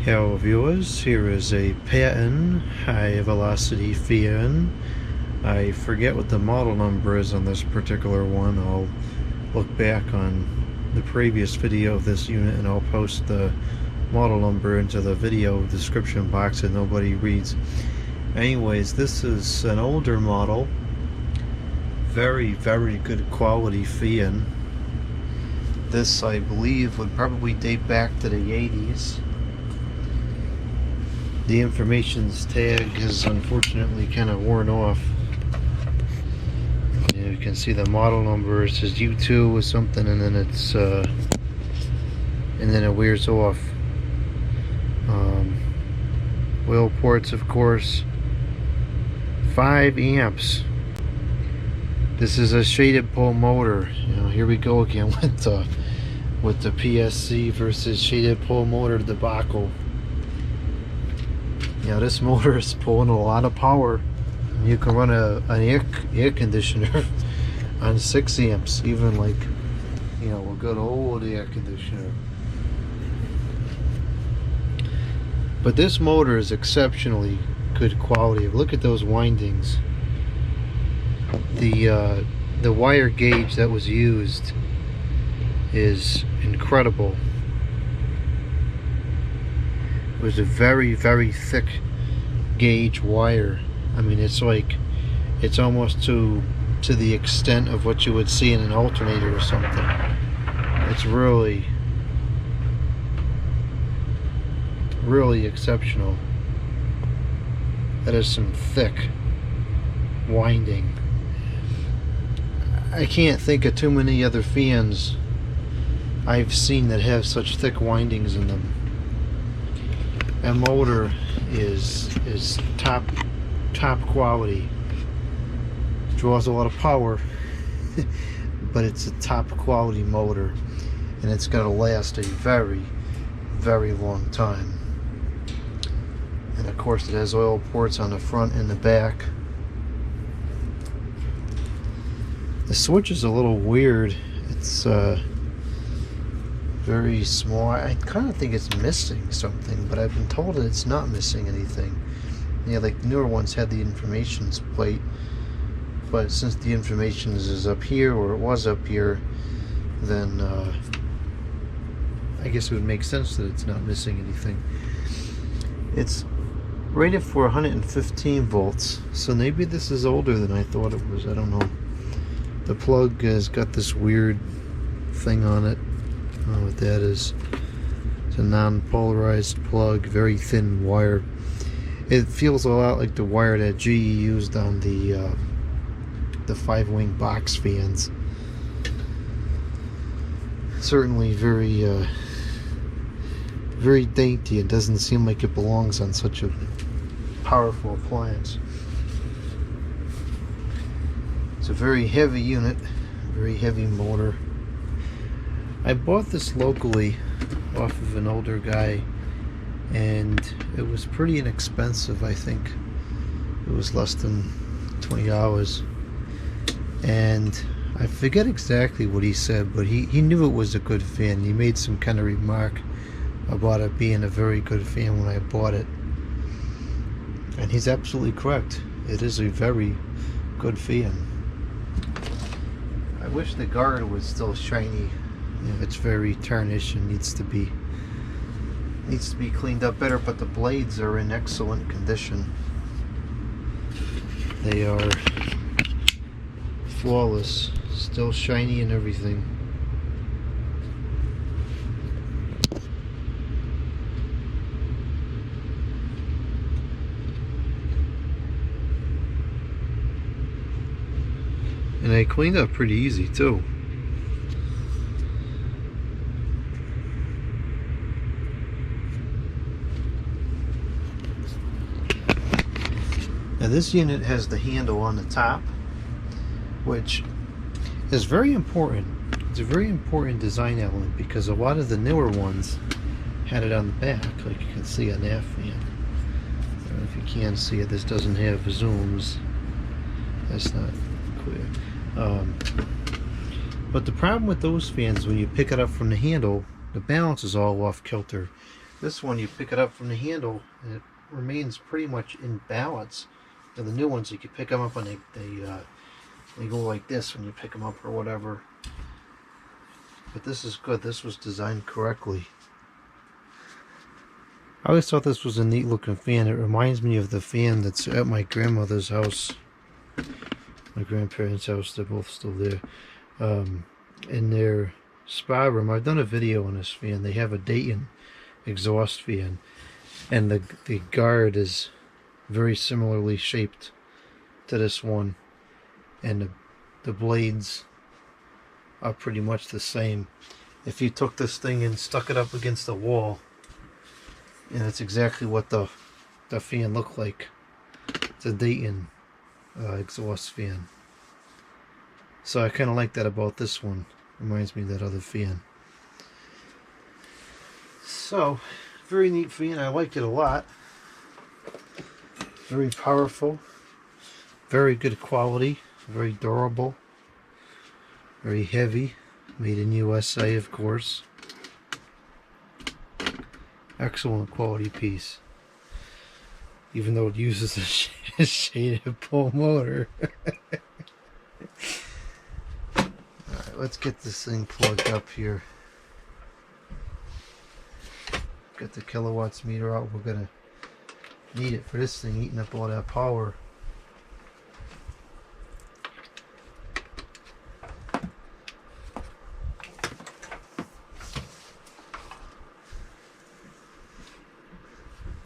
Hello viewers, here is a Patton high velocity fan. I forget what the model number is on this particular one. I'll look back on the previous video of this unit and I'll post the model number into the video description box that nobody reads. Anyways, this is an older model, very good quality fan. This, I believe, would probably date back to the 80s. The information's tag is unfortunately kind of worn off. You can see the model number. It says U2 or something, and then it's and then it wears off. Oil ports, of course. 5 amps. This is a shaded pole motor. You know, here we go again with the PSC versus shaded pole motor debacle. Yeah, this motor is pulling a lot of power. You can run an air conditioner on 6 amps, even like, you know, a good old air conditioner. But this motor is exceptionally good quality. Look at those windings. The wire gauge that was used is incredible. It was a very thick gauge wire. I mean, it's like, it's almost to the extent of what you would see in an alternator or something. It's really exceptional. That is some thick winding. I can't think of too many other fans I've seen that have such thick windings in them. That motor is top quality. Draws a lot of power, but it's a top quality motor, and it's going to last a very long time. And of course, it has oil ports on the front and the back. The switch is a little weird. It's very small. I kind of think it's missing something, but I've been told that it's not missing anything. Yeah, like newer ones had the information plate, but since the information is up here, or it was up here, then I guess it would make sense that it's not missing anything. It's rated for 115 volts, so maybe this is older than I thought it was. I don't know. The plug has got this weird thing on it. I don't know what that is. It's a non-polarized plug, very thin wire. It feels a lot like the wire that GE used on the 5-wing box fans. Certainly very dainty. It doesn't seem like it belongs on such a powerful appliance. It's a very heavy unit, very heavy motor. I bought this locally off of an older guy, and it was pretty inexpensive. I think it was less than $20, and I forget exactly what he said, but he knew it was a good fan. He made some kind of remark about it being a very good fan when I bought it, and he's absolutely correct. It is a very good fan. I wish the guard was still shiny. You know, it's very tarnished and needs to be cleaned up better, but the blades are in excellent condition. They are flawless, still shiny and everything. And they cleaned up pretty easy too. Now this unit has the handle on the top, which is very important. It's a very important design element because a lot of the newer ones had it on the back, like you can see on that fan. I don't know if you can see it. This doesn't have zooms. That's not clear. But the problem with those fans, when you pick it up from the handle, the balance is all off kilter. This one, you pick it up from the handle and it remains pretty much in balance. And the new ones, you can pick them up and they go like this when you pick them up or whatever. But this is good. This was designed correctly. I always thought this was a neat looking fan. It reminds me of the fan that's at my grandmother's house. My grandparents' house. They're both still there. In their spa room, I've done a video on this fan. They have a Dayton exhaust fan. And the guard is very similarly shaped to this one. And the blades are pretty much the same. If you took this thing and stuck it up against the wall, and that's exactly what the fan looked like. It's a Dayton exhaust fan. So I kind of like that about this one. Reminds me of that other fan. So, very neat fan. I like it a lot. Very powerful. Very good quality. Very durable. Very heavy. Made in USA, of course. Excellent quality piece. Even though it uses a shaded pole motor. Alright, let's get this thing plugged up here. Get the kilowatts meter out. We're going to need it for this thing, eating up all that power.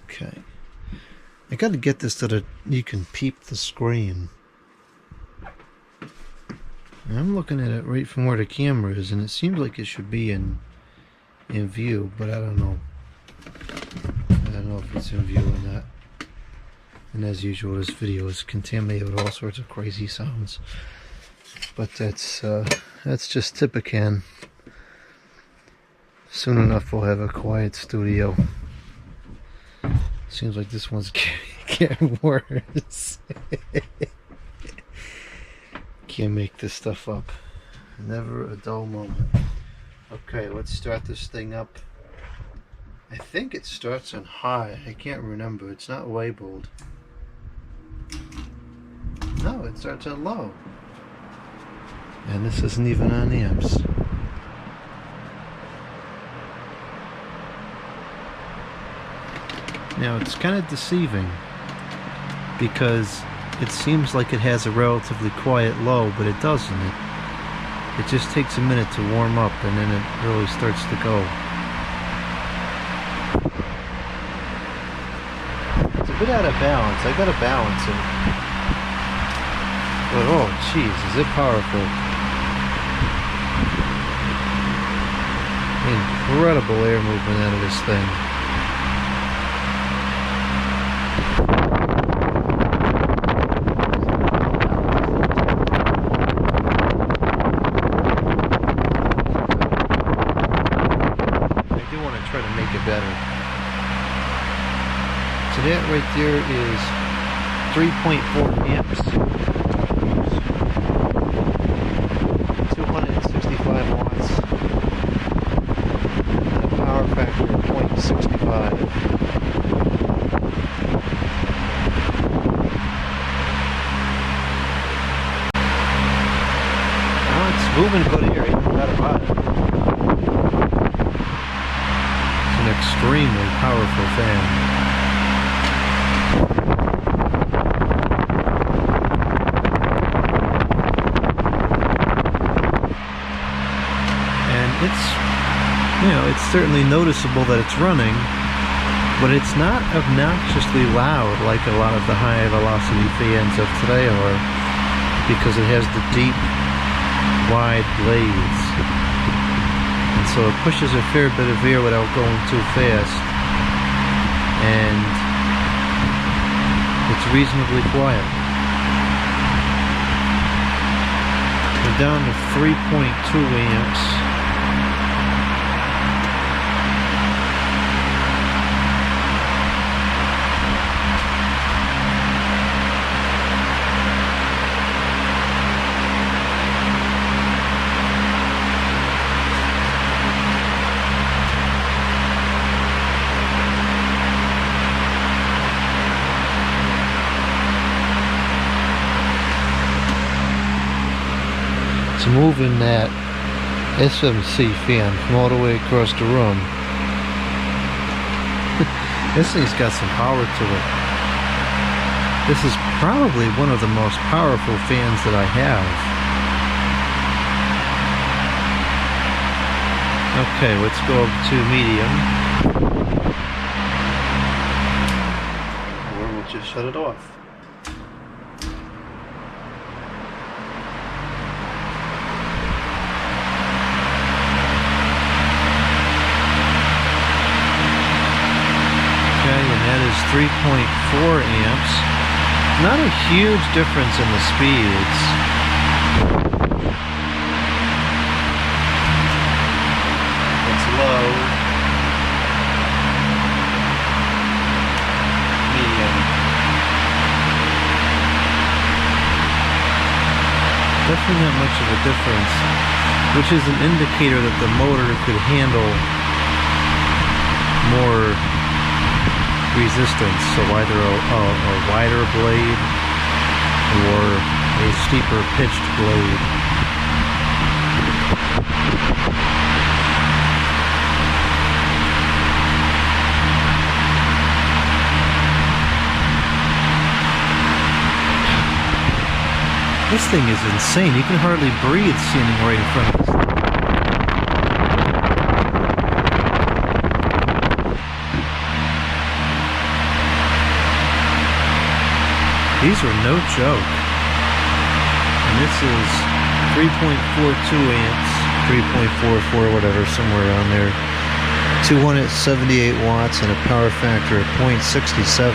Okay, I got to get this so that you can peep the screen. And I'm looking at it right from where the camera is, and it seems like it should be in view, but I don't know. I don't know if it's in view or not. And as usual, this video is contaminated with all sorts of crazy sounds. But that's just Tipican. Soon enough, we'll have a quiet studio. Seems like this one's getting worse. Can't make this stuff up. Never a dull moment. Okay, let's start this thing up. I think it starts on high. I can't remember. It's not labeled. No, it starts on low. And this isn't even on amps. Now it's kind of deceiving because it seems like it has a relatively quiet low, but it doesn't. It just takes a minute to warm up and then it really starts to go. It's a bit out of balance. I gotta balance it. But oh jeez, is it powerful. Incredible air movement out of this thing. Better. So that right there is 3.4 amps, 265 watts, and a power factor of 0.65. Well, it's moving good air, no doubt about it. Extremely powerful fan. And it's certainly noticeable that it's running, but it's not obnoxiously loud like a lot of the high velocity fans of today are, because it has the deep, wide blades. So it pushes a fair bit of air without going too fast, and it's reasonably quiet. We're down to 3.2 amps. moving that SMC fan from all the way across the room. This thing's got some power to it. This is probably one of the most powerful fans that I have. Okay, let's go up to medium. Or we'll just shut it off. That is 3.4 amps. Not a huge difference in the speeds. It's low. Medium. Definitely not much of a difference, which is an indicator that the motor could handle more resistance, so either a wider blade or a steeper pitched blade. This thing is insane. You can hardly breathe standing right in front of this. These are no joke. And this is 3.42 amps, 3.44, whatever, somewhere around there. 278 watts and a power factor of 0.67.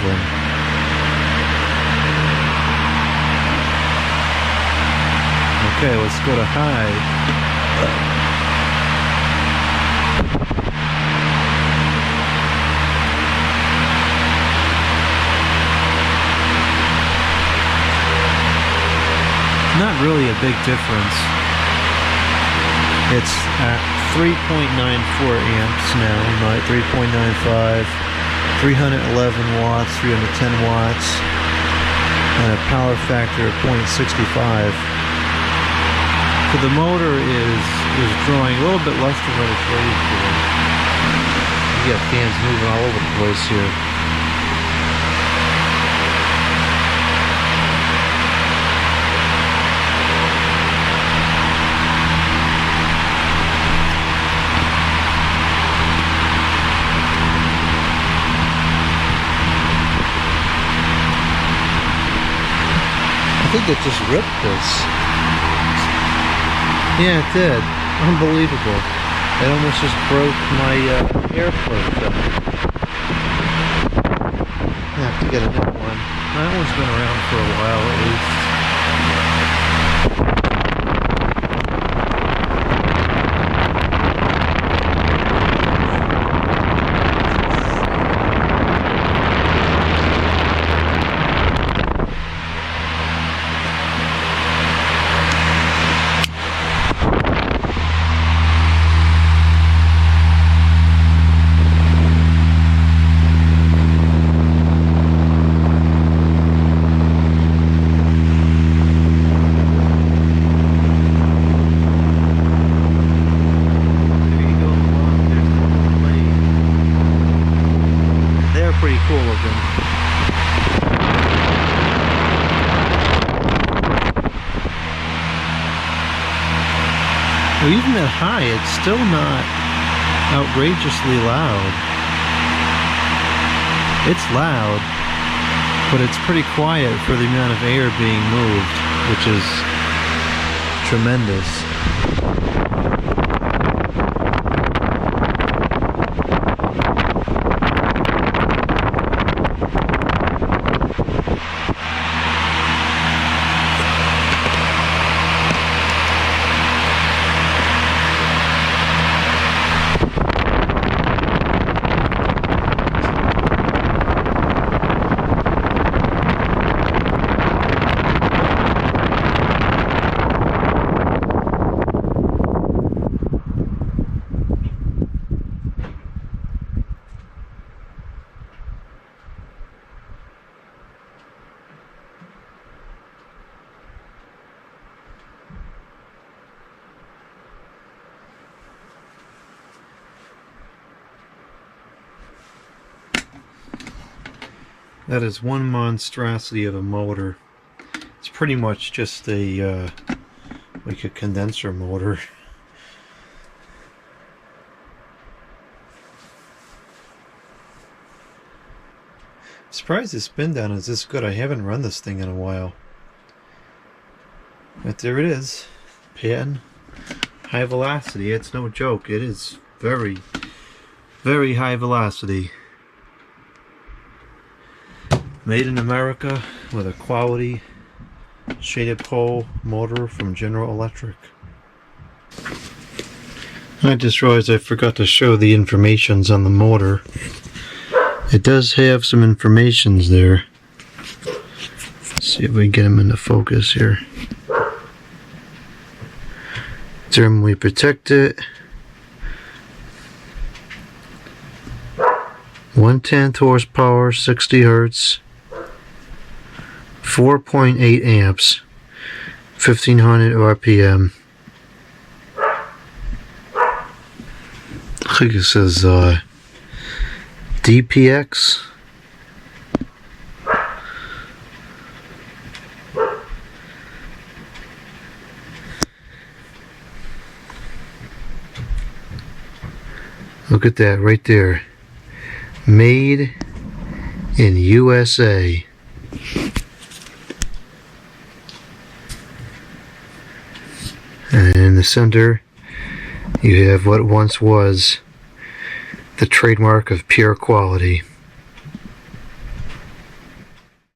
Okay, let's go to high. Not really a big difference. It's at 3.94 amps now, not 3.95, 311 watts, 310 watts, and a power factor of 0.65. So the motor is drawing a little bit less than what it's rated for. You got fans moving all over the place here. I think it just ripped this. Yeah, it did. Unbelievable. It almost just broke my airflow thing. I have to get a new one. That one's been around for a while at least. Pretty cool looking. Well, even at high, it's still not outrageously loud. It's loud, but it's pretty quiet for the amount of air being moved, which is tremendous. That is one monstrosity of a motor. It's pretty much just a like a condenser motor. Surprised the spin down is this good. I haven't run this thing in a while. But there it is. Patton high velocity. It's no joke. It is very, very high velocity. Made in America with a quality shaded pole motor from General Electric. I just realized I forgot to show the informations on the motor. It does have some informations there. Let's see if we can get them into focus here. Thermally protected. 1/10 horsepower, 60 hertz, 4.8 amps, 1500 RPM. I think it says DPX. Look at that right there. Made in USA. And in the center, you have what once was the trademark of pure quality.